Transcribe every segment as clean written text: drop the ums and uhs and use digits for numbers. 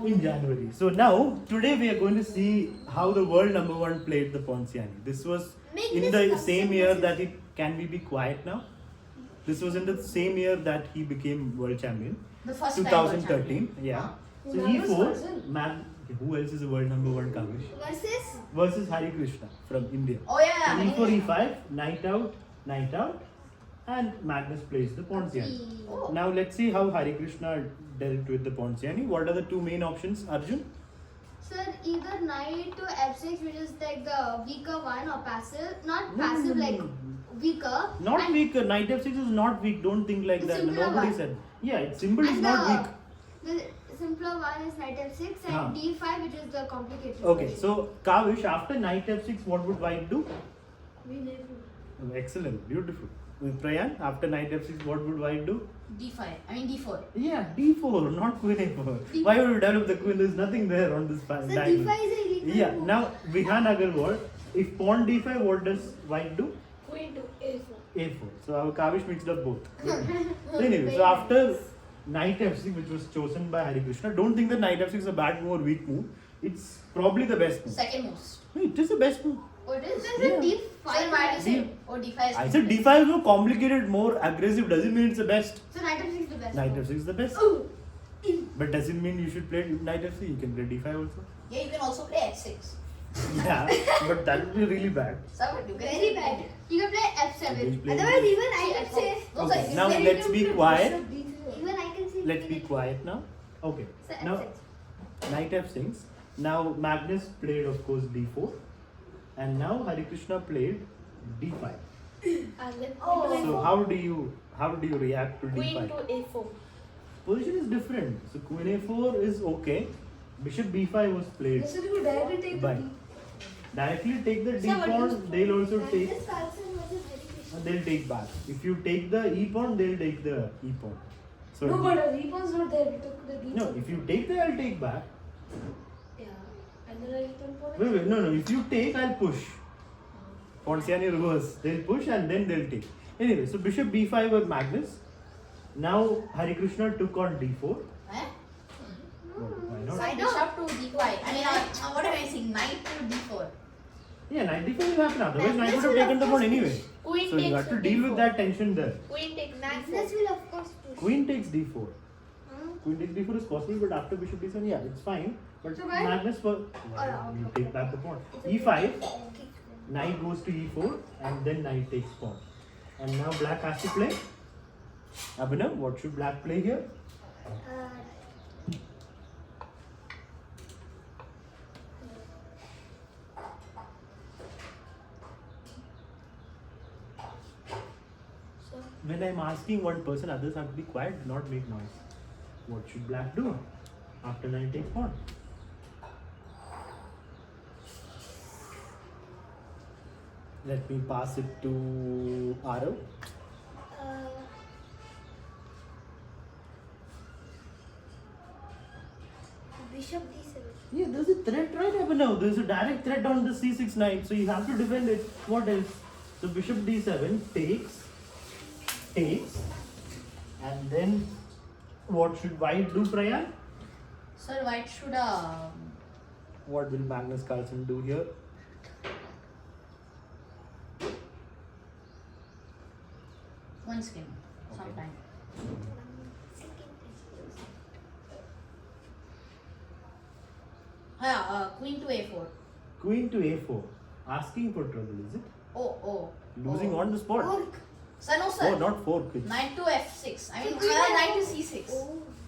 In January. So now, today we are going to see how the world number one played the Ponziani. This was in the same year that he, can we be quiet now? This was in the same year that he became world champion. The first 2013. Yeah. So Magnus E4, Carlsen. who else is the world number one, Kavish? Versus Hari Krishna from India. Oh yeah. So E4, E5, night out, and Magnus plays the Ponziani. Oh. Now let's see how Hari Krishna dealt with the Ponziani. What are the two main options, Arjun? Sir, either knight to f6, which is like the weaker one, or passive. Not No, passive, no, like no. weaker. Not and weak. Knight f6 is not weak. Don't think like The that. simpler Nobody one. said. Yeah, it's simple is and not weak. the simpler one is knight f6 and Huh. d5, which is the complicated Okay, version. so Kavish, after knight f6, what would white do? We Excellent, beautiful. Prayan, after knight f6, what would white do? D5. I mean D4. Yeah, d4, not queen a4. Why would you develop the queen? There's nothing there on this So diagonal. d5 is a illegal Yeah, move. now Vihan Agarwal, if pawn d5, what does white do? Queen to a4. A4. So our Kavish mixed up both. So anyway, so after knight f6, which was chosen by Hari Krishna, don't think that knight f6 is a bad move or weak move. It's probably the best move. Second most. No, it is the best move. What is Yeah. d5? So why do you say? Oh D5 is. I said d5 is more complicated, more aggressive. Doesn't mean it's the best. So knight f6 is the best. Knight move. f6 is the best. But doesn't mean you should play knight f6. You can play d5 also. Yeah, you can also play H6. Yeah, but that would be really bad. So but you can Very bad. You can play f7. Okay, play- Otherwise, even I can say. Those Okay, are now very let's be quiet. Even I can say. Let's be quiet now. Okay. So Now f6. knight f6. Now Magnus played, of course, d4, and now Hari Krishna played d5. Oh. So how do you react to Queen d5? to a4. Position is different. So queen a4 is okay. Bishop b5 was played. So you directly take the But d. directly take the d Sir, what pawn. is- They'll also take. Magnus Carlsen versus Hari Krishna. They'll take back. If you take the e pawn, they'll take the e pawn. So No, but the pawn's not there. We took the d. no, if you take the, I'll take back. Yeah. And then I return for Wait, no. If you take, I'll push. Ponziani reverse. They'll push and then they'll take. Anyway, so bishop b5 with Magnus. Now Hari Krishna took on d4. Eh? Why not? Side bishop to D5. I mean, what am I saying? Knight to D4. Yeah, knight d4 will happen. Otherwise, knight would have will taken of the pawn course anyway. Queen So you takes have to the deal with d4. that tension there. Queen takes Magnus d4. will of course push. Queen takes d4. Huh? Queen takes d4 is possible, but after bishop d7, yeah, it's fine. But So why- Magnus for yeah, you okay. take back the pawn. e5, knight goes to e4, and then knight takes pawn. And now black has to play. Abhinav, what should black play here? When I'm asking one person, others have to be quiet, do not make noise. What should black do after knight takes pawn? Let me pass it to Arav. Bishop d7. Yeah, there's a threat right up now. There's a direct threat on the c6 knight, so you have to defend it. What else? So bishop d7 takes, and then what should white do, Prayan? So white should What will Magnus Carlsen do here? one skin sometime. Queen to A4. Queen to a4. Asking for trouble, is it? Oh. Losing on the spot. Sir, no Oh, sir. not fork. It's, Knight to F6. I mean, So queen to knight to F4. C6.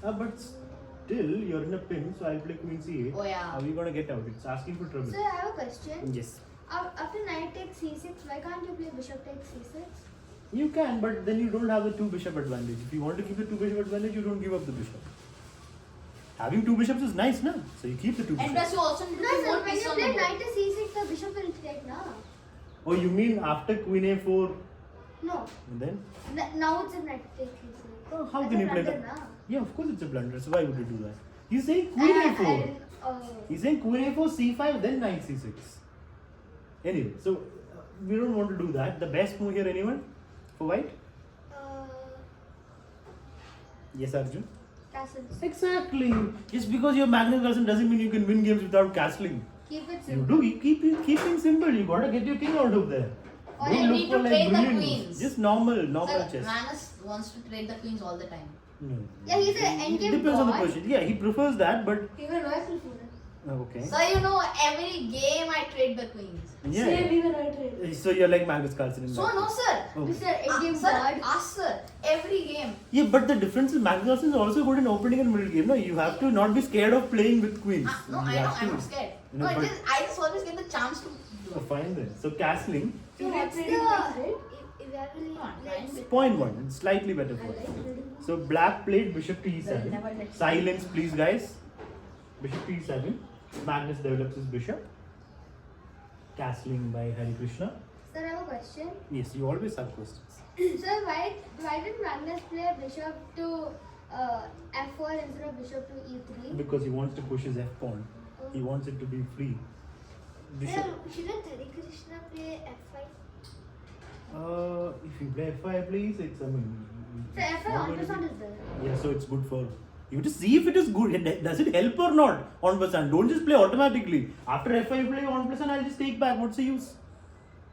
Oh. but still, you're in a pin, so I'll play queen c8. Oh, yeah. How are you gonna get out? It's asking for trouble. So I have a question. Yes. After knight takes c6, why can't you play bishop takes c6? You can, but then you don't have the two bishop advantage. If you want to keep the two bishop advantage, you don't give up the bishop. Having two bishops is nice, na? So you keep the two And bishops. plus, you also need to No, put sir, more when pieces you on the play board. knight to c6, the bishop will take now. Oh, you mean after queen a4 No. and then? Now it's a knight takes c6. Oh, how That's can a you play blunder that? now. Yeah, of course it's a blunder. So why would you do that? He's saying queen a4. He's saying queen a4, c5, then knight c6. Anyway, so we don't want to do that. The best move here, anyone? For white? Yes, Arjun. Castles. Exactly. Just because you're Magnus Carlsen doesn't mean you can win games without castling. Keep it You simple. do. You keep things simple. You gotta get your king out of there. Or Don't you look need for to like trade the brilliant queens. moves. Just normal Sir, chess. Magnus wants to trade the queens all the time. No. Yeah, he's an It endgame depends on the god. person. Yeah, he prefers that, but Even I prefer it. okay. So you know, every game I trade the queens. Same Yeah. even I trade. So you're like Magnus Carlsen in So that. no, sir. Okay. Mr. Endgame Sir, god. ask sir. Every game. Yeah, but the difference is Magnus Carlsen is also good in opening and middle game. No, you have to not be scared of playing with queens. No, You I know. have I'm to- not scared. No, No, but- I just always get the chance to. Oh, fine then. So castling, So So I what's traded the queens, right? evaluate? No, I'm Let's fine. point one. It's slightly better I for like us. trading. So black played bishop to They'll never e7. let- Silence, please, guys. Bishop to e7. Magnus develops his bishop. Castling by Hari Krishna. Sir, I have a question. Yes, you always have questions. Sir, why did Magnus play bishop to f4 instead of bishop to e3? Because he wants to push his f pawn. He wants it to be free. Bishop. Shouldn't Hari Krishna play f5? If you play f5, please, it's So it's f5 not on going to percent be- is there. Yeah, so it's good for you to see if it is good. Does it help or not on percent? Don't just play automatically. After f5 you play 1%, I'll just take back. What's the use?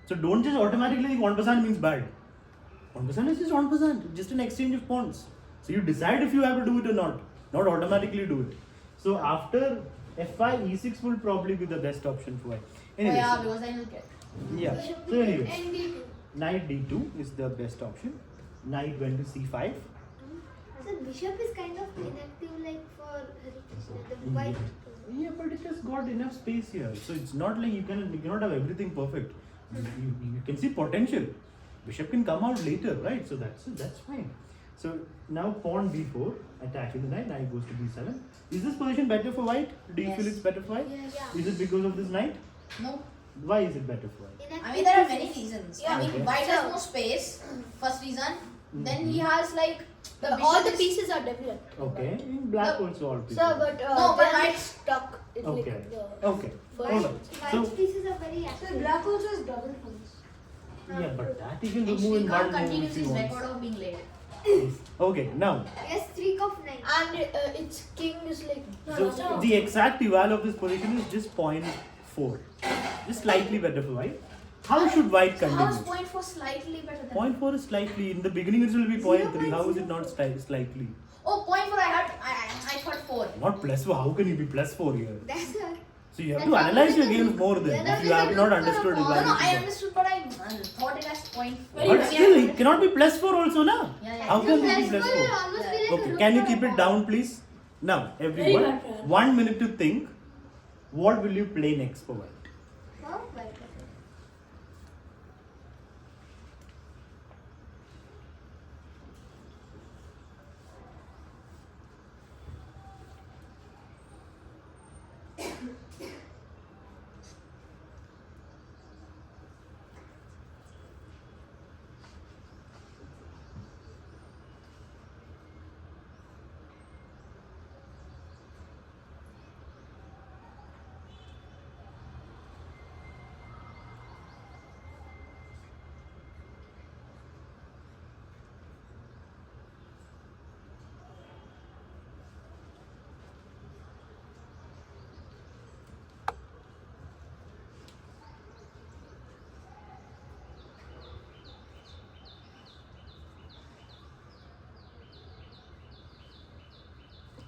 So don't just automatically think 1% means bad. 1% is just 1%, just an exchange of pawns. So you decide if you have to do it or not. Not automatically do it. So after f5, e6 will probably be the best option for it. Oh Anyways, yeah, because then you'll get. yeah. Bishop So anyways, and d2. knight d2 is the best option. Knight went to c5. So bishop is kind of inactive like for Hari Krishna. The white. Yeah, but it has got enough space here. So it's not like you cannot have everything perfect. You can see potential. Bishop can come out later, right? So that's fine. So now pawn b4, attacking the knight. Knight goes to b7. Is this position better for white? Do you Yes. feel it's better for white? Yeah. Is it because of this knight? No. Why is it better for white? Inactive I mean, there are pieces. many reasons. Yeah. I mean, Okay. white has no space. First reason. Then he Mhm. has like the All bishop the is- pieces are developed. Okay. In black No. also all pieces. Sir, but No, but then I- it's stuck. It's Okay. like the Okay. But- Hold on. White So pieces are very Sir, active. black also has double pawns. yeah, but that you can And remove in Shrikant one move continues if you his want. record of being late. Okay. Now. Yes, streak of 9. And its king is like. So the exact eval of this position is just 0.4. Just slightly better for white. How should white So how is continue? point for slightly better than? 0.4 is slightly. In the beginning it will be 0.3. How is it not slightly? Oh, point for I thought 4. Not plus 4. How can you be plus 4 here? That's a. So you have That's to how analyze we your can games do- more then. Then If you have not understood No, no, I evaluation. understood, but I thought it as point 4. But still, it cannot be plus 4 also, na? Yeah, yeah. How So can it plus be plus 4 will 4? almost Yeah. be like a Okay, rook can you or keep a it pawn. down, please? Now, everyone, bad plan. 1 minute to think. What will you play next for white? Huh? White.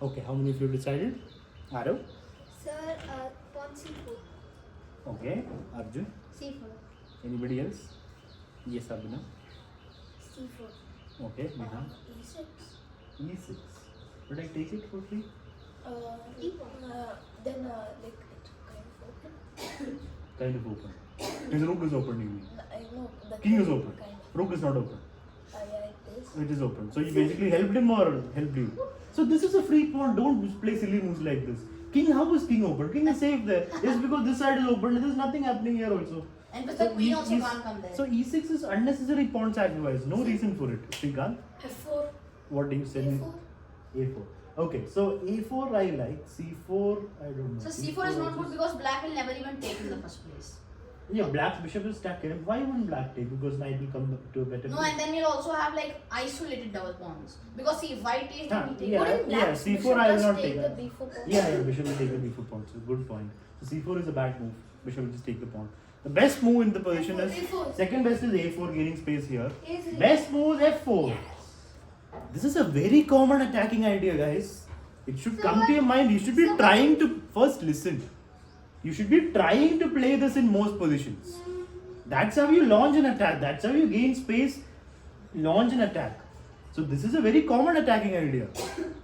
Okay, how many of you decided? Arav? Sir, pawn c4. Okay, Arjun? c4. Anybody else? Yes, Abhinav? c4. Okay, Neha? E6. E6. Should I take it for free? Then like it's kind of open. Kind of open. His rook is open, you mean? I know the King is open. Kind of. Rook is not open. Yeah, it is. It is open. So you basically helped him or helped you? So this is a free pawn. Don't play silly moves like this. King, how is king open? King is safe there. Just because this side is open, there is nothing happening here also. And but the queen also can't come there. So e6 is unnecessary pawn sacrifice. No reason for it. Shrikant, F4. what do you say? A4. A4. Okay, so A4 I like. C4 I don't know. So C4 is not good because black will never even take in the first place. Yeah, black's bishop is stacked here. Why wouldn't black take? Because knight will come to a better No, place. and then we'll also have like isolated double pawns. Because see, if white takes, then we take. Yeah, Wouldn't yeah, black's c4 bishop I will just not take take the that. b4 pawn? Yeah, bishop will take the b4 pawn. So good point. So c4 is a bad move. Bishop will just take the pawn. The best move in the position is A4. second best is a4, gaining space here. A3. Best move is f4. This is a very common attacking idea, guys. It should So come to your mind. You should be trying to first listen. You should be trying to play this in most positions. That's how you launch an attack. That's how you gain space, launch an attack. So this is a very common attacking idea.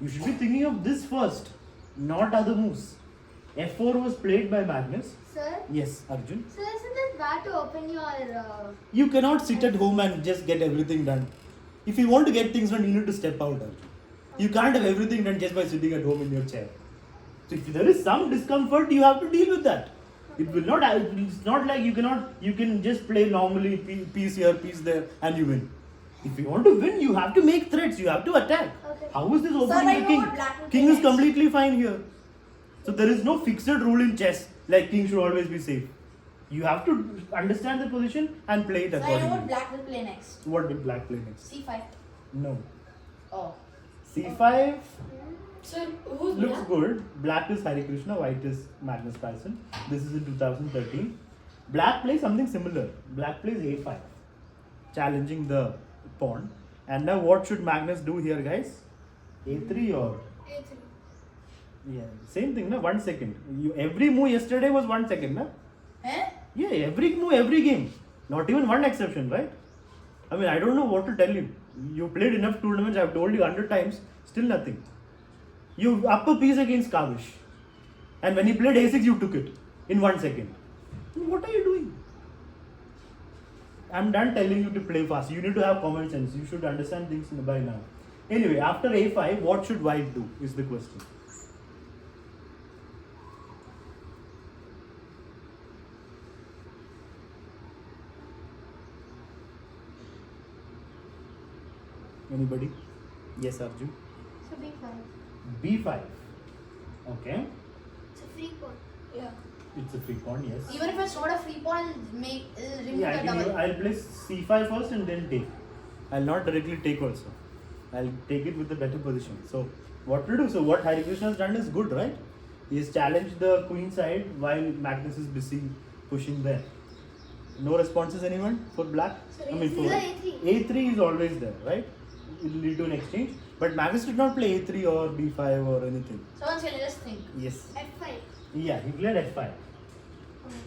You should be thinking of this first, not other moves. f4 was played by Magnus. Sir? Yes, Arjun. So isn't it bad to open your... You cannot sit at home and just get everything done. If you want to get things done, you need to step out. Arjun. You can't have everything done just by sitting at home in your chair. So if there is some discomfort, you have to deal with that. It will not. It's not like you can just play normally, piece here, piece there, and you win. If you want to win, you have to make threats. You have to attack. Okay. How is this Sir, opening I the know king? what black will King play is next. completely fine here. So there is no fixed rule in chess like king should always be safe. You have to understand the position and play it So I know what accordingly. black will play next. What will black play next? C5. No. Oh. C5 So who's looks black? good. Black is Hari Krishna, white is Magnus Carlsen. This is in 2013. Black plays something similar. Black plays A5, challenging the pawn. And now what should Magnus do here, guys? A3 or? A3. Yeah, same thing, no? 1 second. Every move yesterday was 1 second, no? Eh? Yeah, every move, every game. Not even one exception, right? I mean, I don't know what to tell you. You played enough tournaments, I've told you 100 times, still nothing. You up a piece against Kavish. And when he played A6, you took it in 1 second. What are you doing? I'm done telling you to play fast. You need to have common sense. You should understand things by now. Anyway, after A5, what should white do is the question. Anybody? Yes, Arjun. So B5. B5. Okay. It's a free pawn. Yeah. It's a free pawn, yes. Even if it's not a free pawn, remove Yeah, the double. I'll play C5 first and then take. I'll not directly take also. I'll take it with the better position. So, what to do? So, what Hari Krishna has done is good, right? He has challenged the queen side while Magnus is busy pushing there. No responses, anyone for black? Sorry, I mean, for A3. A3 is always there, right? It will lead to an exchange. But Magnus did not play A3 or B5 or anything. So once you just think. Yes. F5. Yeah, he played F5.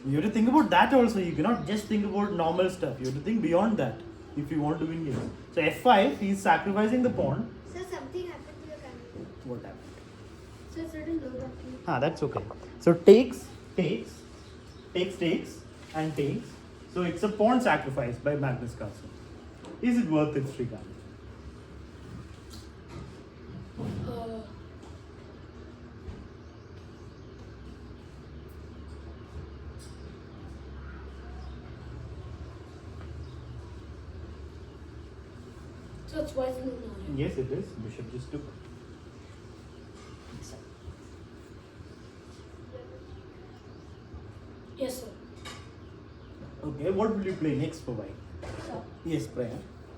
You have to think about that also. You cannot just think about normal stuff. You have to think beyond that if you want to win games. So F5, he is sacrificing the pawn. So something happened to your camera. What happened? So it's written low actually. That's okay. So takes, and takes. So it's a pawn sacrifice by Magnus Carlsen. Is it worth it, Srikanth? So it's white and now. Yes, it is. Bishop just took. Yes, sir. Okay, what will you play next for white? So Yes, Priya.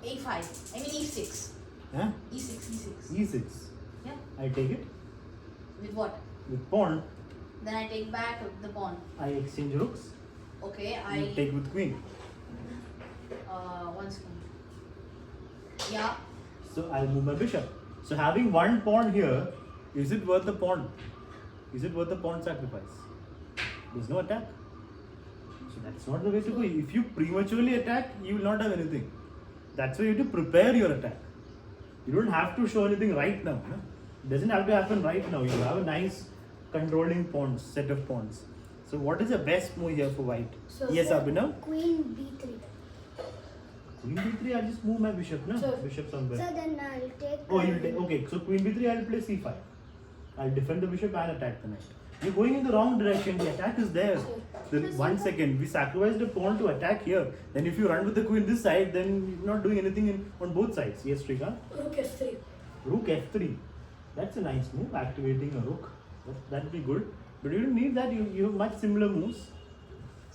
A5. I mean E6. Huh? E6. E6. Yeah. I take it. With what? With pawn, Then I take back the pawn. I exchange rooks. Okay, You I take with queen. one second. Yeah. So I'll move my bishop. So having one pawn here, is it worth the pawn? Is it worth the pawn sacrifice? There's no attack. So that's not the way to go. If you prematurely attack, you will not have anything. That's why you have to prepare your attack. You don't have to show anything right now. No? It doesn't have to happen right now. You have a nice controlling pawns, set of pawns. So what is the best move here for white? So Yes, sir, Abhinav? Queen B3. Queen b3, I'll just move my bishop, no? Sir. Bishop somewhere. So then I'll take. Oh, you'll take. Okay, so queen b3, I'll play c5. I'll defend the bishop and attack the knight. You're going in the wrong direction. The attack is there. Then 1 second, we sacrificed a pawn to attack here. Then if you run with the queen this side, then you're not doing anything on both sides. Yes, Srikanth? Rook f3. Rook f3. That's a nice move, activating a rook. That'd be good. But you don't need that. You have much similar moves.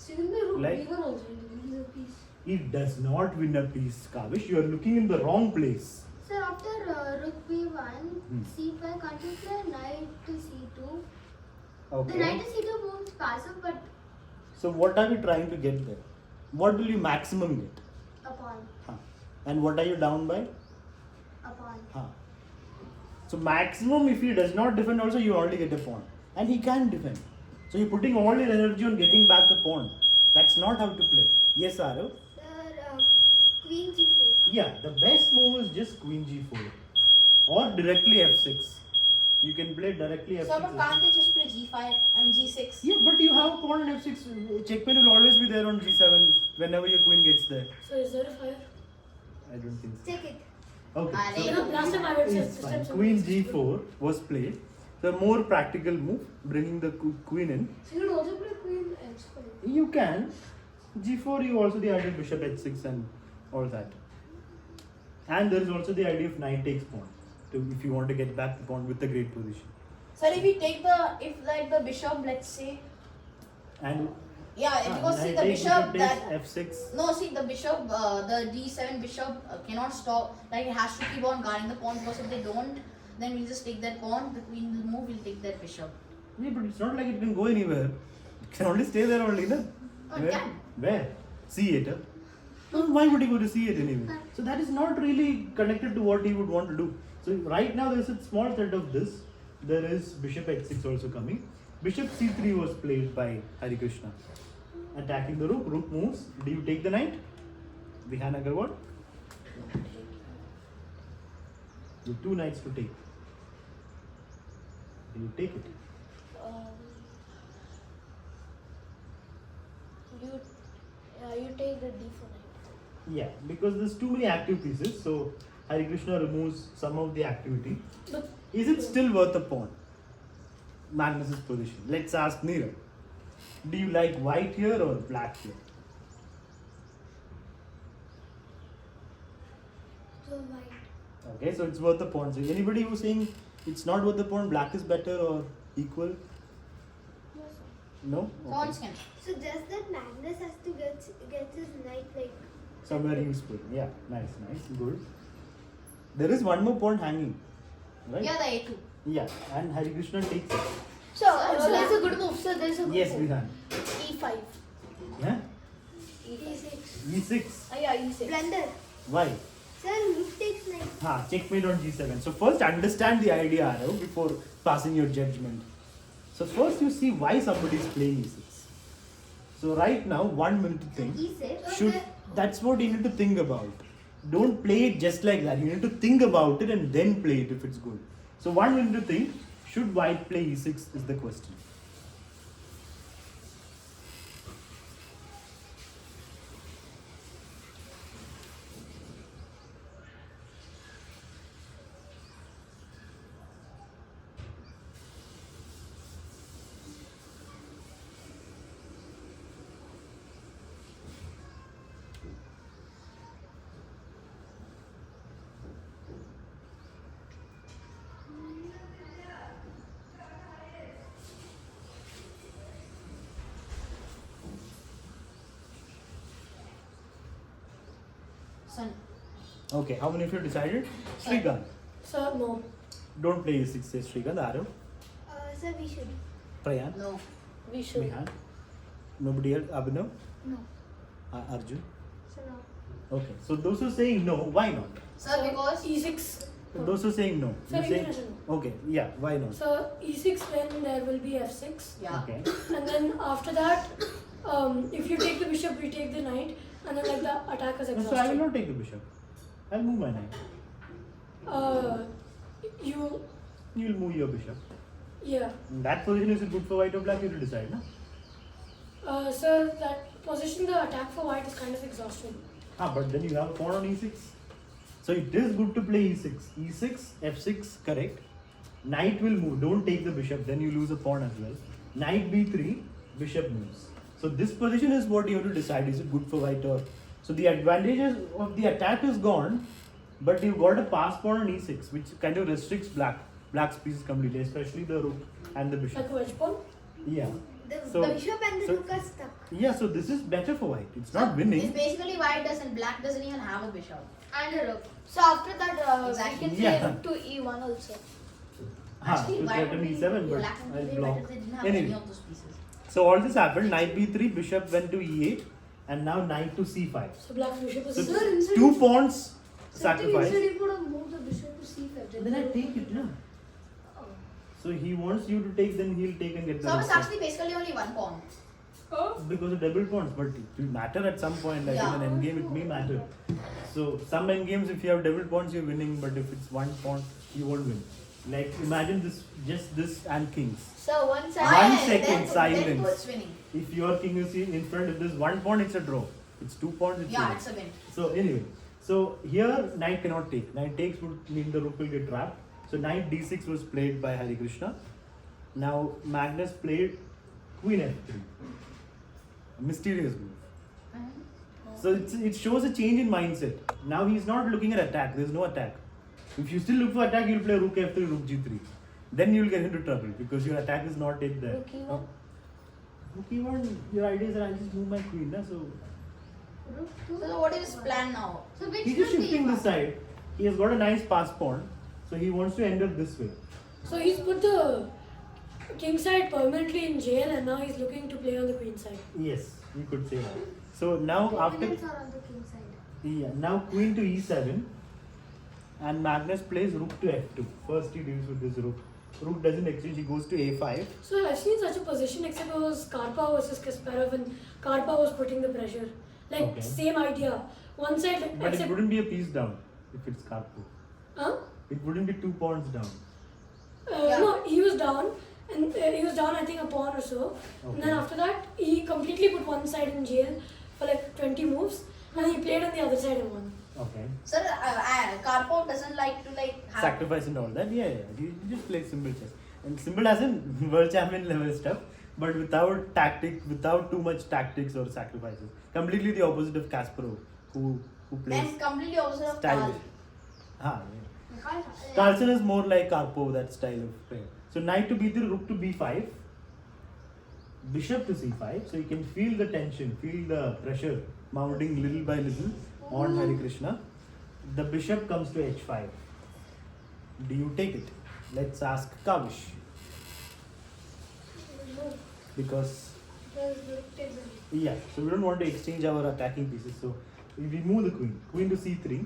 Shouldn't the rook Like- B1 also win the piece? It does not win a piece, Kavish. You are looking in the wrong place. Sir, after rook b1, Hmm. c5, can't you play knight to c2? The Okay. knight to c2 moves passive, but So what are you trying to get there? What will you maximum get? a pawn. Huh. And what are you down by? A pawn. Huh. So maximum, if he does not defend also, you only get a pawn. And he can defend. So you're putting all your energy on getting back the pawn. That's not how to play. Yes, Arav? Sir, queen g4. Yeah, the best move is just queen g4. Or directly f6. You can play directly f6. Sir, but can't they just play g5 and g6? Yeah, but you have a pawn on f6. Checkmate will always be there on g7 whenever your queen gets there. So is there a fire? I don't think so. Check it. Okay. Are so they- No, last time I would say it's this fine. time Queen somebody- g4 was played. The more practical move, bringing the queen in. So you can also play queen h5. You can. G4, you also the idea of bishop h6 and all that. And there is also the idea of knight takes pawn. If you want to get back the pawn with a great position. Sir, if the bishop, let's say, And because see knight the takes, bishop takes that. f6. No, see the bishop, the d7 bishop cannot stop. Like it has to keep on guarding the pawn because if they don't, then we'll just take that pawn. The queen will move. We'll take that bishop. Yeah, but it's not like it can go anywhere. It can only stay there only, no? Oh, it can. Where? C8. Huh? No, why would he go to C8 anyway? So that is not really connected to what he would want to do. So right now there is a small threat of this. There is bishop h6 also coming. Bishop c3 was played by Hari Krishna. Attacking the rook. Rook moves. Do you take the knight? Vihan Agarwal? You have two knights to take. Do you take it? You take the d4 knight. Yeah, because there's too many active pieces, so Hari Krishna removes some of the activity. But Is it still worth a pawn? Magnus's position. Let's ask Neerav. Do you like white here or black here? So white. Okay, so it's worth a pawn. So anybody who's saying it's not worth the pawn, black is better or equal? No? Pawns can. So just that Magnus has to get his knight like. Somewhere useful. Yeah, nice, good. There is one more pawn hanging, right? Yeah, the a2. Yeah, and Hari Krishna takes it. so there's a good move. So there's a good Yes, move. Vihan. E5. Yeah? E6. E6. Yeah, E6. Blunder. Why? Sir, rook takes knight. Checkmate on g7. So first understand the idea, Arav, before passing your judgment. So first you see why somebody is playing e6. So right now, 1 minute to think. E6. That's what you need to think about. Don't play it just like that. You need to think about it and then play it if it's good. So 1 minute to think. Should white play e6 is the question. Son. Okay, how many of you decided? Srikanth. So no. Don't play e6, says Srikanth. Arav. Sir, we should. Prayan. No. We should. Vihan. Nobody else? Abhinav? No. Arjun? So no. Okay, so those who are saying no, why not? Sir, because E6. Those who are saying no. Sir, you say, English is okay, yeah, why not? So E6, then there will be F6. yeah. Okay. And then after that, if you take the bishop, we take the knight. And then like the attack is So I will exhausted. not take the bishop. I'll move my knight. You, You will move your bishop. yeah. In that position, is it good for white or black? You will decide, no? So that position, the attack for white is kind of exhausted. But then you have pawn on e6. So it is good to play e6. e6, f6, correct. Knight will move. Don't take the bishop. Then you lose a pawn as well. Knight b3, bishop moves. So this position is what you have to decide. Is it good for white or... So the advantages of the attack is gone. But you've got a pass pawn on e6, which kind of restricts black's pieces completely, especially the rook and the bishop. Like a wedge pawn. Yeah. So- the bishop and the so- rook are stuck. Yeah, so this is better for white. It's not winning. It's basically white doesn't, black doesn't even have a bishop. And a rook. So after that, Exactly. we can Yeah. play rook to e1 also. Actually, to white threaten would be e7, but black would I'll be block. better. They didn't have Anyway. any of those pieces. So all this happened. Knight b3, bishop went to e8, and now knight to c5. So black bishop is. So Sir, instead two of- pawns Instead sacrificed. you could have moved the bishop to c5. Then I take it, na. So he wants you to take, then he'll take and get the So it's rook. actually basically only one pawn. Because of double pawns, but it will matter at some point. Like Yeah. in an endgame, it may matter. So some endgames, if you have double pawns, you're winning. But if it's one pawn, you won't win. Like imagine this, just this and kings. So one One side. second, then silence. two it's winning. If your king is in front, if there's one pawn, it's a draw. It's two pawns, it's a Yeah, win. it's a win. So anyway, so here knight cannot take. Knight takes would mean the rook will get trapped. So knight d6 was played by Hari Krishna. Now Magnus played queen f3. A mysterious move. So it shows a change in mindset. Now he's not looking at attack. There's no attack. If you still look for attack, you'll play rook f3, rook g3. Then you'll get into trouble because your attack is not yet there. Rook e1. Rook e1, your idea is that I'll just move my queen. Na? So Rook to. So what is his plan now? So which he's just rook shifting e1? this side. He has got a nice pass pawn. So he wants to end up this way. So he's put the king side permanently in jail, and now he's looking to play on the queen side. Yes, you could say that. So now after Dominants are on the king side. yeah, now queen to e7, and Magnus plays rook to f2. First he deals with this rook. Rook doesn't exchange. He goes to a5. So I've seen such a position, except it was Karpa versus Kasparov, and Karpa was putting the pressure. Like Okay. same idea. One side, But it except wouldn't be a piece down if it's Karpo. huh? It wouldn't be 2 pawns down. Yeah. No, he was down, and he was down I think a pawn or so. And then Okay. after that, he completely put one side in jail for like 20 moves, and he played on the other side and won. Okay. Sir, Karpov doesn't like to have Sacrifice and all that. Yeah, yeah. He just plays simple chess. And simple as in world champion level stuff, but without tactic, without too much tactics or sacrifices. Completely the opposite of Kasparov, who plays and completely opposite of stylish. Karl. Yeah. Carlsen is more like Karpov, that style of play. So knight to b3, rook to b5, bishop to c5. So you can feel the tension, feel the pressure mounting little by little on Hari Krishna. The bishop comes to h5. Do you take it? Let's ask Kavish. Because yeah, so we don't want to exchange our attacking pieces. So we move the queen. Queen to c3.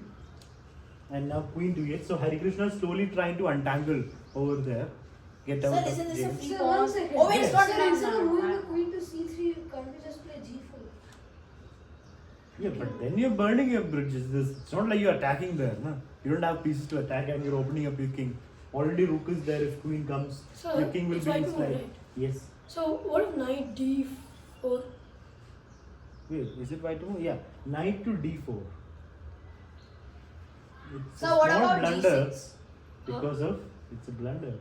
And now queen to e8. So Hari Krishna is slowly trying to untangle over there. Get out Sir, of isn't this a jail. free Sir, pawn? one second. Oh wait, it's not Sir, enough. instead of No, moving no, the no. queen to c3, can't we just play g4? Yeah, but then you're burning your bridges. It's not like you're attacking there. No? You don't have pieces to attack and you're opening up your king. Already rook is there. If queen comes, So your king will it's be in white move, slide. right? Yes. So what if knight d4? Wait, is it white to move? Yeah. Knight to d4. It's So a what small about blunder g6? because of it's a blunder.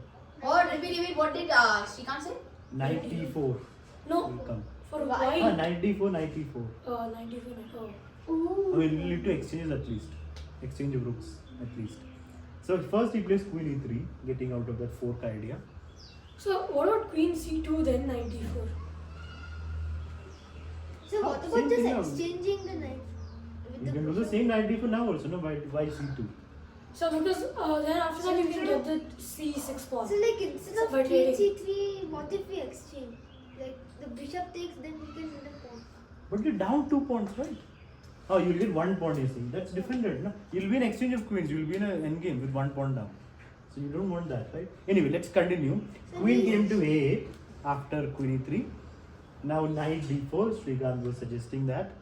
Oh, repeat. What did Srikanth say? Knight t4 No, will come. for Why? white. Knight d4, knight t4. Knight d4, knight. Oh. Ooh. We'll need to exchange at least. Exchange of rooks at least. So first he plays queen e3, getting out of that fork idea. So what about queen c2 then knight d4? So what Same about just thing now. exchanging the knight? With You can do the same knight d4 now also, no? Why c2? So because then after that you can get the c6 pawn. So like instead So of by queen trading. c3, what if we exchange? Like the bishop takes, then we can win a pawn. But you're down 2 pawns, right? Oh, you'll get 1 pawn, you see. That's defended, no? You'll be in exchange of queens. You'll be in an endgame with 1 pawn down. So you don't want that, right? Anyway, let's continue. Queen came to a8 after queen e3. Now knight d4. Srikanth was suggesting that.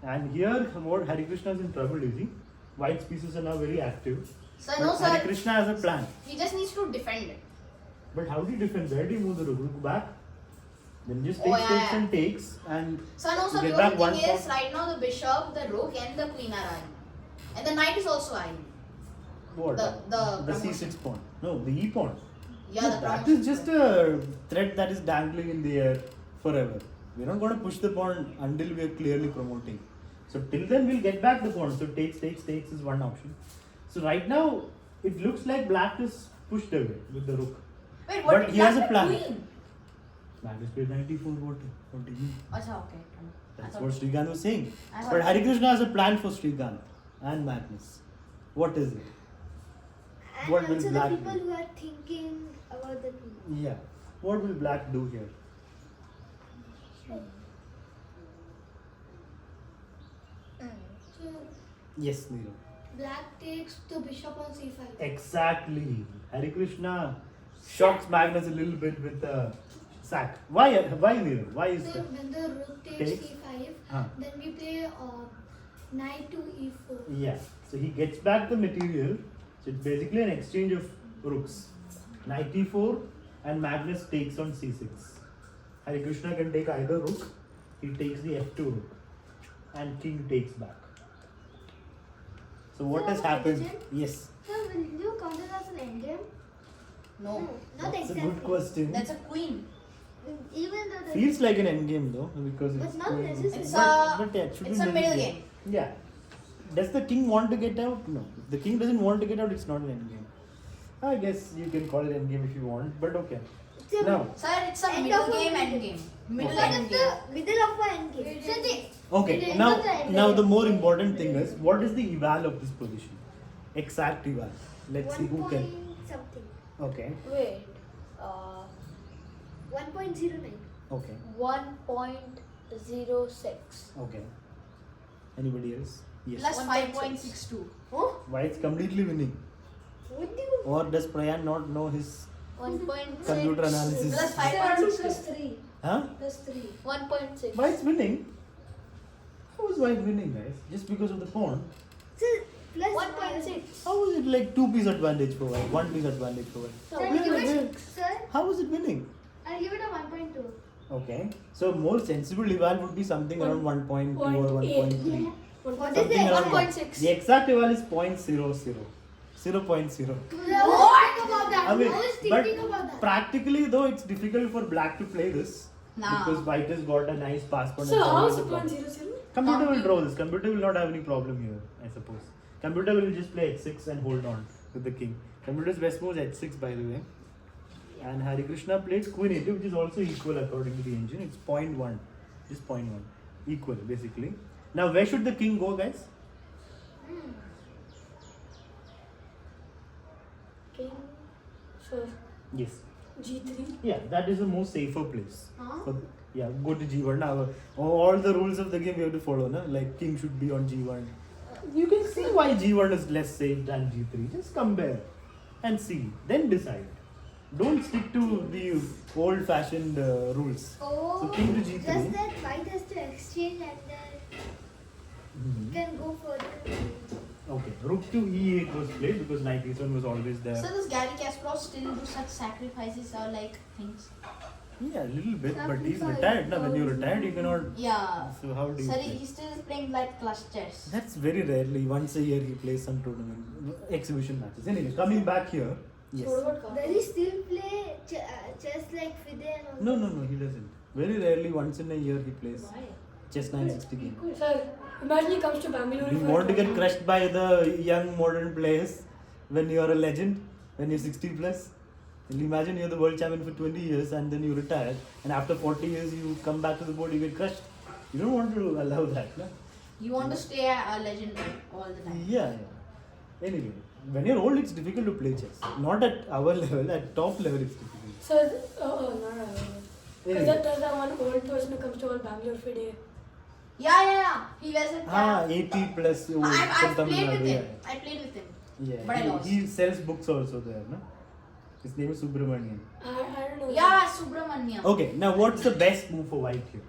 And here, what Hari Krishna is in trouble, you see. White's pieces are now very active. Sir, no, Hari sir. Krishna has a plan. He just needs to defend it. But how do you defend? Where do you move the rook? Rook back? Then just Oh, takes, yeah, takes yeah. and takes and So no, sir. get The back only 1 thing is, pawn. right now the bishop, the rook, and the queen are eyeing, and the knight is also eyeing. What? The The promotion. c6 pawn. No, the e pawn. Yeah, No, the that promotion. is just a thread that is dangling in the air forever. We're not going to push the pawn until we are clearly promoting. So till then we'll get back the pawn. So takes is one option. So right now it looks like black is pushed away with the rook. Wait, what But did he has black a plan. Queen? Magnus played knight e4. What do you mean? Acha, okay. I That's thought- what Srikanth was saying. I But thought- Hari Krishna has a plan for Srikanth and Magnus. What is it? And What will also the black people do? who are thinking about the queen. Yeah. What will black do here? So Yes, Neerav. black takes the bishop on c5. Exactly. Hari Krishna shocks Magnus a little bit with the sack. Why Neerav? Why is So that? when the rook takes Takes? c5, Huh. then we play knight to e4. Yeah. So he gets back the material. So it's basically an exchange of rooks. Knight e4 and Magnus takes on c6. Hari Krishna can take either rook. He takes the f2 rook. And king takes back. So what So has I have a happened? question. Yes. So will you count it as an endgame? No, Not That's a exactly. good question. that's a queen. Even though the Feels like an endgame though, because But it's not going- necessarily. It's but yeah, it should it's be a middle game. Yeah. Does the king want to get out? No. If the king doesn't want to get out, it's not an endgame. I guess you can call it endgame if you want, but okay. it's a Now, Sir, it's a End middle of a game, middle end game. game. Middle Okay. end What is game. the middle of an endgame? So the okay. It Now, ends at the now end. the more important thing is what is the eval of this position? Exact eval. Let's see 1 who can. point something. Okay. Wait. 1.09. Okay. 1.06. Okay. Anybody else? Yes. Plus 1.6. 5.62. Oh, Why it's completely winning? what do you? Or does Prayan not know his 1.6. computer analysis? Plus 7 5.62. plus 3. Huh? Plus 3. 1.6. Why it's winning? How is white winning, guys? Just because of the pawn? So plus 1.6. How is it like 2 piece advantage for white? 1 piece advantage for white? Sir, Wait, give wait, it, wait. sir, How is it winning? I'll give it a 1.2. Okay. So more sensible eval would be something around 1.2 or 1.8. 1.3. What is Something it? around 1.6. The exact eval is 0.00. 0.0. What about that? I mean, I was but thinking about that. practically though it's difficult for black to play this. Nah. Because white has got a nice passport. So and how is some it other 1.00? Computer will draw this. Computer will not have any problem here, I suppose. Computer will just play h6 and hold on with the king. Computer's best move is h6 by the way. And Hari Krishna played queen a2, which is also equal according to the engine. It's 0.1. Just 0.1. Equal basically. Now where should the king go, guys? King. So Yes. G3. Yeah, that is the most safer place. Huh? So, yeah, go to G1. Now, all the rules of the game we have to follow, na? Like king should be on G1. You can see why G1 is less safe than G3. Just compare and see, then decide. Don't stick to the old-fashioned rules. Oh, So king to G3. just that white has to exchange and then Mhm. can go further. Okay, rook to E8 was played because knight E7 was always there. So does Gary Kasparov still do such sacrifices or like things? Yeah, a little bit, but he's Sacrifice. retired now. When you're retired, you cannot. Yeah. So how do you? Sorry, play? he's still playing like clutch chess. That's very rarely. Once a year he plays some tournament, exhibition matches. Anyway, coming back here. Yes. So what about Does he still play chess like Fide and all? No, he doesn't. Very rarely, once in a year he plays Why? chess 960 game. Sir, imagine he comes to Bangalore. You for a want to get tournament. crushed by the young modern players when you are a legend, when you're 60 plus. And imagine you're the world champion for 20 years and then you retire, and after 40 years you come back to the board, you get crushed. You don't want to allow that, no? You want to stay a legend all the time. Yeah. Anyway, when you're old, it's difficult to play chess. Not at our level, at top level, it's difficult. Sir, no. Because Anyway. there's that one old person who comes to our Bangalore Fide. Yeah. He was at. 80 plus. old I've from Tamil played with Nadu, him. yeah. I played with him. Yeah, But I lost. he sells books also there, no? His name is Subramanian. I don't know. Yeah, Subramania. Okay, now what's the best move for white here?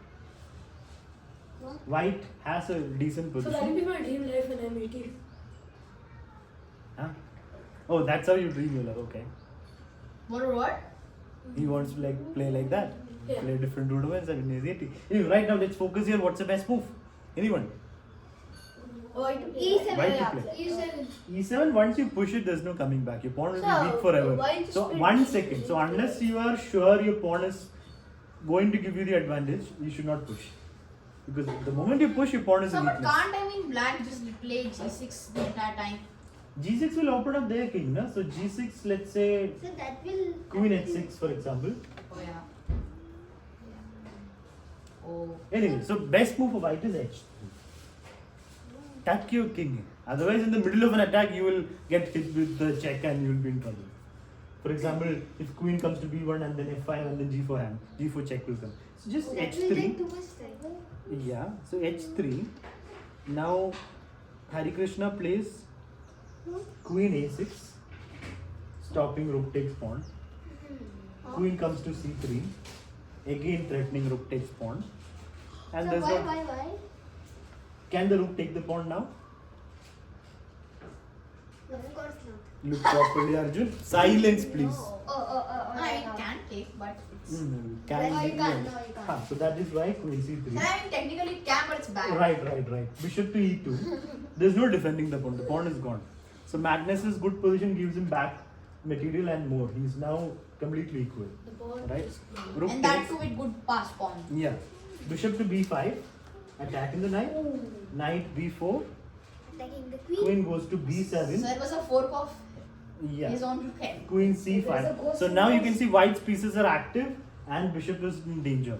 What? White has a decent So that will position. be my dream life when I'm 80. Huh? Oh, that's how you dream your life, okay. What? He wants to like play like that. Yeah. Play different tournaments and when he's 80. Anyway, right now let's focus here. What's the best move? Anyone? E7. White to play. E7. E7, once you push it, there's no coming back. Your pawn will be So, weak forever. why just So, play 1 E7? second. So, unless you are sure your pawn is going to give you the advantage, you should not push. Because the moment you push, your pawn is a So, but weakness. can't I mean black just play G6 the entire time? G6 will open up their king, no? So, G6, let's say So that will. Queen H6, for example. Oh yeah. Anyway, so best move for white is h3. Tuck your king. Otherwise, in the middle of an attack, you will get hit with the check and you will be in trouble. For example, if queen comes to b1 and then f5 and then g4 hand, g4 check will come. So just That will take h3. too much time. Yeah, so h3. Now, Hari Krishna plays queen a6, stopping rook takes pawn. Queen comes to c3, again threatening rook takes pawn. And So there's no. why? Can the rook take the pawn now? Of course not. Look properly, Arjun. Silence, please. Oh, I can take, but it's. Can No, you be- can't. No, you can't. So that is why queen And c3. I mean, technically it can, but it's bad. Right. Bishop to e2. There's no defending the pawn. The pawn is gone. So Magnus's good position gives him back material and more. He's now completely equal. The ball Right? is Rook And that takes. too with good pass pawn. Yeah. Bishop to b5. Attacking the knight. Knight b4. Attacking the queen. Queen goes to So b7. it was a fork of Yeah. his own rook head. Queen There's a c5. ghost So in now you this. can see white's pieces are active and bishop is in danger.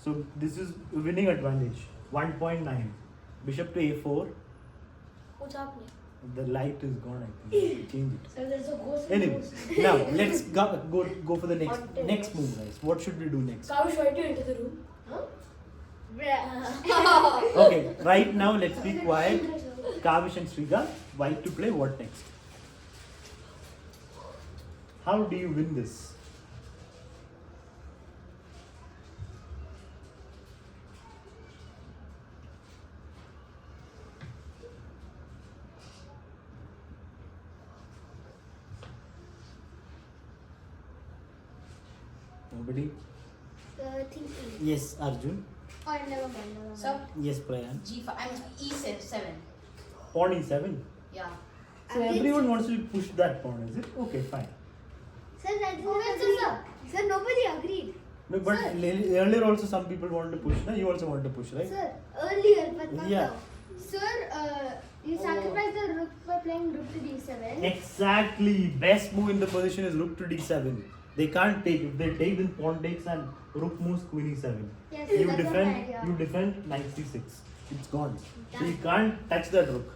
So this is winning advantage. 1.9. Bishop to a4. What's happening? The light is gone, I think. Change it. So there's a ghost in Anyway, the now let's go for the next Content. next move, guys. What should we do next? Kavish, why do you enter the room? Okay, right now let's be quiet. Kavish and Sriga, white to play. What next? How do you win this? Nobody? Thinking. Yes, Arjun. Oh, never mind. So Yes, Prayan. G5, I mean E7. Pawn e7. Yeah. So everyone wants to push that pawn, is it? Okay, fine. Sir, that is Sir, nobody agreed. No, but earlier also some people want to push. No? You also want to push, right? Sir, earlier, but not Yeah. now. Sir, you sacrificed the rook by playing rook to d7. Exactly. Best move in the position is rook to d7. They can't take. If they take, then pawn takes and rook moves queen e7. Yes, You that's defend. my idea. You defend knight c6. It's gone. So you can't touch that rook.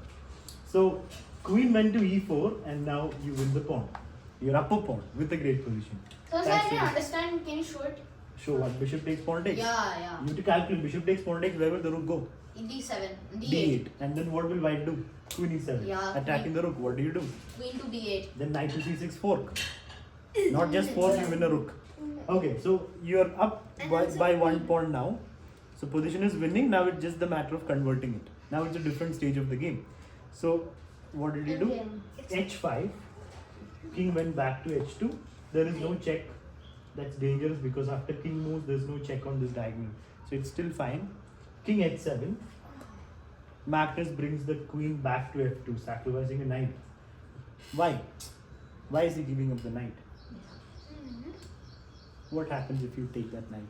So queen went to e4 and now you win the pawn. You're up a pawn with a great position. So sir, I That's didn't it. understand. Can you show it? Show what? Bishop takes, pawn takes. Yeah. You have to calculate. Bishop takes, pawn takes. Where will the rook go? In D7, D8. D8. And then what will white do? Queen e7. Yeah. Attacking the rook. What do you do? Queen to D8. Then knight to c6 fork. Not just fork, you win a rook. Okay, so you're up by 1 pawn now. So position is winning. Now it's just the matter of converting it. Now it's a different stage of the game. So what did you do? h5. King went back to h2. There is no check. That's dangerous because after king moves, there's no check on this diagonal. So it's still fine. King h7. Magnus brings the queen back to f2, sacrificing a knight. Why? Why is he giving up the knight? What happens if you take that knight?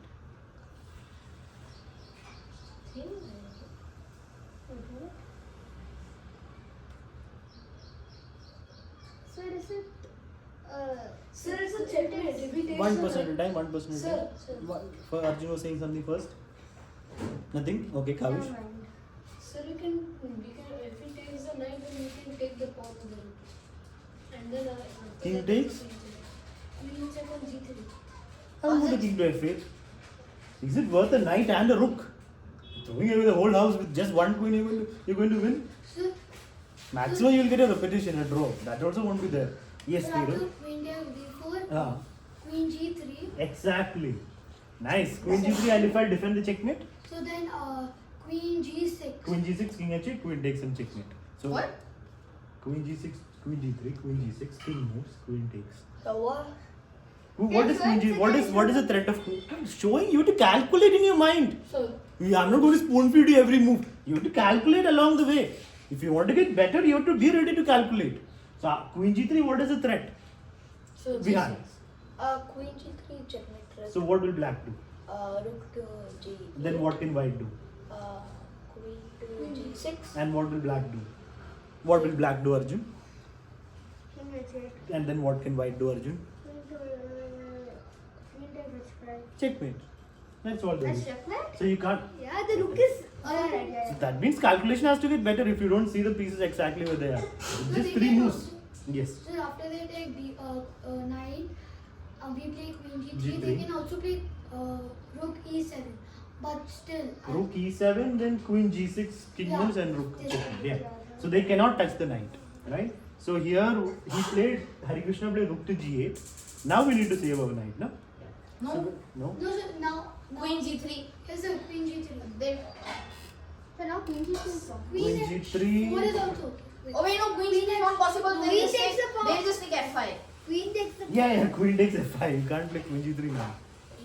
Sir, is it? Sir, it's a checkmate. If he takes 1% the at a time, 1% at a time. Sir. For Arjun was saying something first? Nothing? Okay, Kavish. Never mind. Sir, we can, if he takes the knight, then we can take the pawn to the rook. And then King takes? We will check on g3. How would the king to f8? Is it worth a knight and a rook? Throwing away the whole house with just one queen, you're going to win? Sir, Maximum you will get a repetition, a draw. That also won't be there. Yes, sir, after Neeru. queen d4, Ah, queen g3. exactly. Nice. Queen g3, and if I defend the checkmate? So then, queen g6. Queen g6, king h8, queen takes and checkmate. So What? Queen g6, queen g3, queen g6, king moves, queen takes. So what? What is queen g? What is the threat of queen? I'm showing you to calculate in your mind. So, I'm not going to spoon feed you every move. You have to calculate along the way. If you want to get better, you have to be ready to calculate. So queen g3, what is the threat? so Behind. Queen g3 checkmate. Right? So what will black do? Rook to g. Then what can white do? Queen to g6. And what will black do? What will black do, Arjun? King h8. And then what can white do, Arjun? Queen to queen takes h5. Checkmate. That's all there That's is. checkmate? So you can't. Yeah, the rook is. Alright, yeah, So yeah. that means calculation has to get better if you don't see the pieces exactly where they are. It's just 3 moves. Yes. So after they take knight, we play queen g3. G3. They can also play rook e7. But still, Rook e7, then queen g6, king Yeah. moves, and rook Yeah. checkmate. Yeah. So they cannot touch the knight, right? So here he played, Hari Krishna played rook to g8. Now we need to save our knight, no? No. So, no? no, so now Queen g3. Here's the queen g3. They. So now queen g3 is gone. Queen g3. 4 is also okay. Wait. Oh wait, no, queen g3 is not possible. Queen They just takes take, the pawn. they just take f5. Queen takes the. Yeah, queen takes f5. You can't play queen g3 now.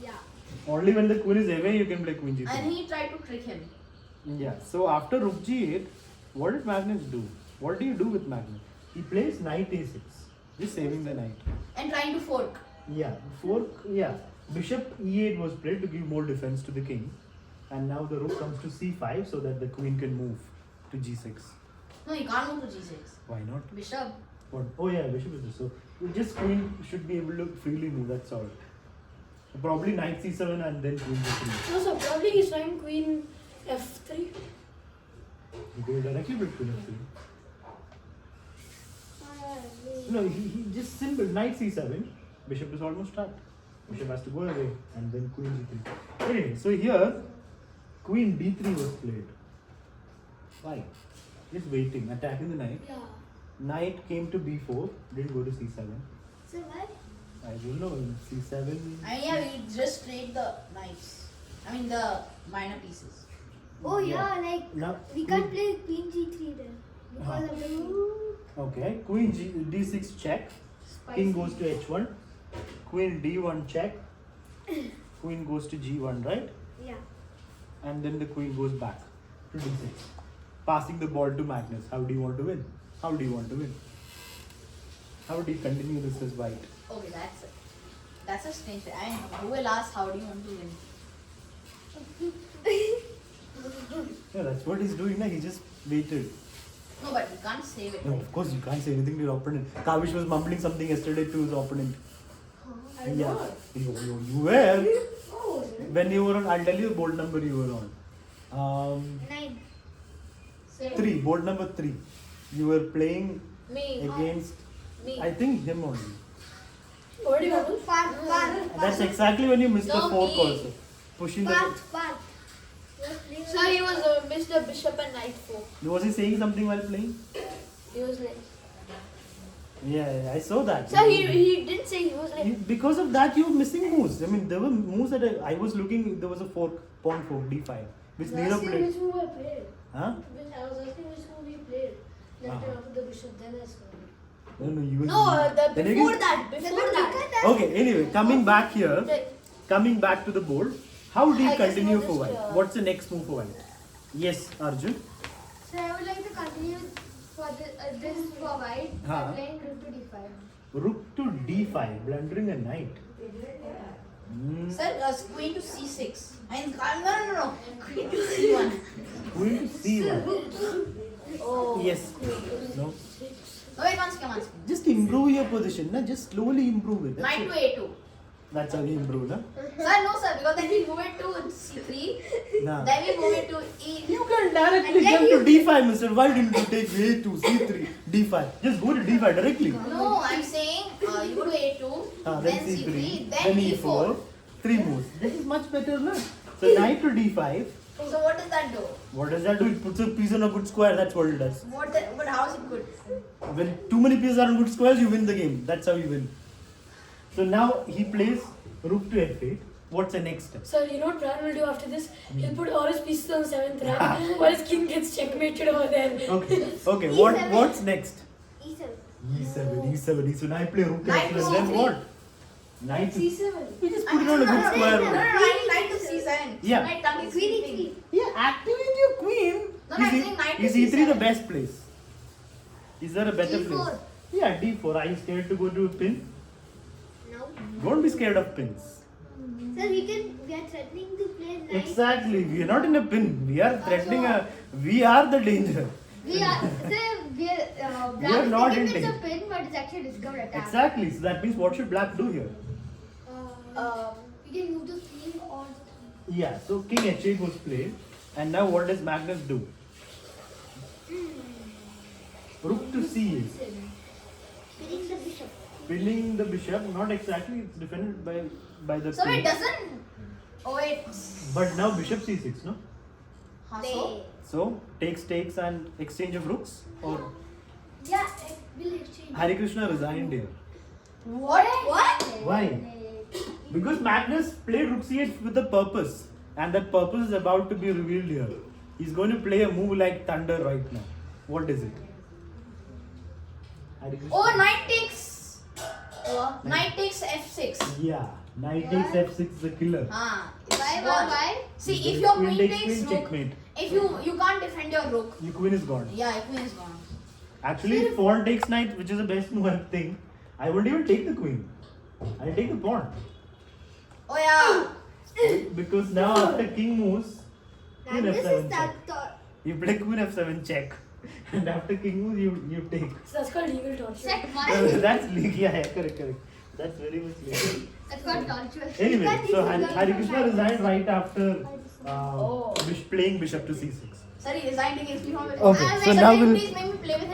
Yeah. Only when the queen is away you can play queen g3. And he tried to trick him. Yeah, so after rook g8, what did Magnus do? What do you do with Magnus? He plays knight a6, just saving the knight. And trying to fork. Yeah, fork, yeah. Bishop e8 was played to give more defense to the king. And now the rook comes to c5 so that the queen can move to g6. No, you can't move to g6. Why not? Bishop. What? Oh yeah, bishop is this. So just queen should be able to freely move, that's all. So probably knight c7 and then queen g3. No, so probably he's trying queen f3. He goes directly with queen f3. No, he just simple knight c7. Bishop is almost trapped. Bishop has to go away and then queen g3. Anyway, so here queen d3 was played. Why? Just waiting, attacking the knight. Yeah. Knight came to b4, didn't go to c7. So what? I don't know, c7. I mean, yeah, we just trade the knights. I mean, the minor pieces. Oh Yeah. yeah, like Now, we can't play queen g3 then because of the queen. okay, queen d6 check. King goes to h1. Queen d1 check. Queen goes to g1, right? Yeah. And then the queen goes back to d6. Passing the ball to Magnus. How do you want to win? How do you want to win? How do you continue this as white? Okay, that's a strange thing. I mean, who will ask how do you want to win? Yeah, that's what he's doing now. He just waited. No, but you can't save it. No, Right? of course you can't say anything to your opponent. Kavish was mumbling something yesterday to his opponent. I Yeah. know. You were. Oh, When you were on, I'll tell you the board number you were on. 9. Save. 3, board number 3. You were playing me. against, Me. I think him only. What do you want? That's exactly when you missed the No, fork me. also. Pushing the. So he was missed the bishop and knight 4. Was he saying something while playing? He was like. Yeah, I saw that. So he didn't say he was like. Because of that, you were missing moves. I mean, there were moves that I was looking. There was a fork, pawn fork, d5, which Neerav Asking played. which move I played. Huh? I was asking which move he played. Then Uh-huh. after the bishop, then I saw. No, you were. No, Then before again- that. Before that. Okay. Anyway, coming back here, Like, coming back to the board. How do you I guess continue you for just, white? What's the next move for white? Yes, Arjun. So I would like to continue for this for white by Huh. playing rook to d5. Rook to d5, blundering a knight. Sir, queen to c6. I mean, no. Queen to c1. Queen to c1. Oh. Yes. No. Oh, wait, one second. Just improve your position, na? Just slowly improve it. That's Knight it. to a2. That's how you improve, na? Sir, no, sir, because then we move it to c3. Nah. Then we move it to e. You can directly And then jump you- to d5, mister. Why didn't you take a2, c3, d5? Just go to d5 directly. No, I'm saying you go to a2, Then then c3, c3, then then e4. e4. 3 moves. This is much better, na? So knight to d5. So what does that do? What does that do? It puts a piece on a good square. That's what it does. But how is it good? When too many pieces are on good squares, you win the game. That's how you win. So now he plays rook to f8. What's the next step? so you know what Brian will do after this? He'll put all his pieces on 7th rank while his king gets checkmated over there. Okay. Okay. E7. What's next? e7. E7. So now I play rook to Knight f7. to Then c3. what? Knight to C7. You just put it on a good square. No, knight to c7. Yeah. Knight to Queen c3. e3. Yeah, activate your queen. No, I'm saying knight to is E3 the c7. best place? Is there a better D4. place? Yeah, D4. Are you scared to go to a pin? No. Don't be scared of pins. So we are threatening to play knight. Exactly. We are not in a pin. We are threatening a. We are the danger. We are We black are is not thinking in it's a danger. pin, but it's actually discovered attack. Exactly. So that means what should black do here? You can move the king or Yeah, so king h8 was played, and now what does Magnus do? Rook to c8. Pinning the bishop. Pinning the bishop, not exactly, it's defended by the So king. it doesn't. Oh wait. But now bishop c6, no? Huh, They, so? So takes and exchange of rooks, or Yeah, we'll exchange. Hare Krishna resigned here. What? What? Why? Because Magnus played rook c8 with a purpose, and that purpose is about to be revealed here. He's going to play a move like thunder right now. What is it? Hare Krishna. Oh, knight takes. Knight takes f6. Yeah, knight takes f6 is a killer. Ah. why, why? See, Because if your queen queen takes takes queen, rook, checkmate. if you can't defend your rook. Your queen is gone. Yeah, your queen is gone. Actually, pawn takes knight, which is the best move I think. I wouldn't even take the queen. I'll take the pawn. Oh yeah. Because now after king moves, queen Magnus f7 is check. that You play queen f7 check. And after king moves, you take. So that's called legal torture. set No, one. that's legal. Yeah, correct. That's very much legal. That's called torture. Anyway, so Hare Krishna resigned right after Oh. playing bishop to c6. Sorry, resigned against me. Okay, so now can you we'll- please make me play with him?